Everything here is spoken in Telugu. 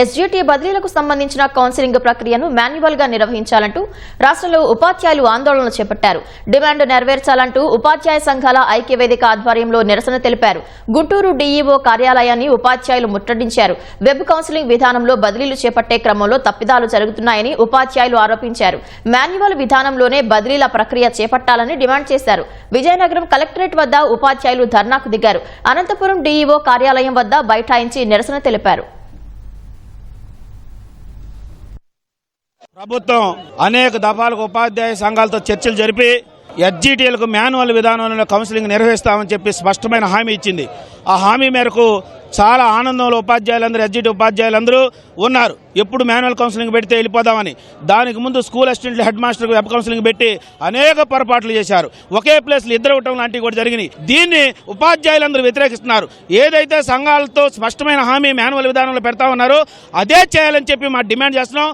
ఎస్జీటీ బదిలీలకు సంబంధించిన కౌన్సిలింగ్ ప్రక్రియను మాన్యువల్ గా నిర్వహించాలంటూ రాష్ట్రంలో ఉపాధ్యాయులు ఆందోళనలు చేపట్టారు. డిమాండ్ నెరవేర్చాలంటూ ఉపాధ్యాయ సంఘాల ఐక్యవేదిక ఆధ్వర్యంలో నిరసన తెలిపారు. గుంటూరు డీఈఓ కార్యాలయాన్ని ఉపాధ్యాయులు ముట్టడించారు. వెబ్ కౌన్సిలింగ్ విధానంలో బదిలీలు చేపట్టే క్రమంలో తప్పిదాలు జరుగుతున్నాయని ఉపాధ్యాయులు ఆరోపించారు. మాన్యువల్ విధానంలోనే బదిలీల ప్రక్రియ చేపట్టాలని డిమాండ్ చేశారు. విజయనగరం కలెక్టరేట్ వద్ద ఉపాధ్యాయులు ధర్నాకు దిగారు. అనంతపురం డీఈఓ కార్యాలయం వద్ద బైఠాయించి నిరసన తెలిపారు. ప్రభుత్వం అనేక దఫాలకు ఉపాధ్యాయ సంఘాలతో చర్చలు జరిపి ఎస్జీటీలకు మాన్యువల్ విధానంలో కౌన్సిలింగ్ నిర్వహిస్తామని చెప్పి స్పష్టమైన హామీ ఇచ్చింది. ఆ హామీ మేరకు చాలా ఆనందంలో ఉపాధ్యాయులందరూ ఎస్జీటీ ఉపాధ్యాయులందరూ ఉన్నారు. ఎప్పుడు మాన్యువల్ కౌన్సిలింగ్ పెడితే వెళ్ళిపోదామని. దానికి ముందు స్కూల్ అసిస్టెంట్లు హెడ్ మాస్టర్కి వెబ్ కౌన్సిలింగ్ పెట్టి అనేక పొరపాట్లు చేశారు. ఒకే ప్లేస్లో ఇద్దరు ఉండటం లాంటివి కూడా జరిగినాయి. దీన్ని ఉపాధ్యాయులందరూ వ్యతిరేకిస్తున్నారు. ఏదైతే సంఘాలతో స్పష్టమైన హామీ మాన్యువల్ విధానంలో పెడతా ఉన్నారో అదే చేయాలని చెప్పి మా డిమాండ్ చేస్తున్నాం.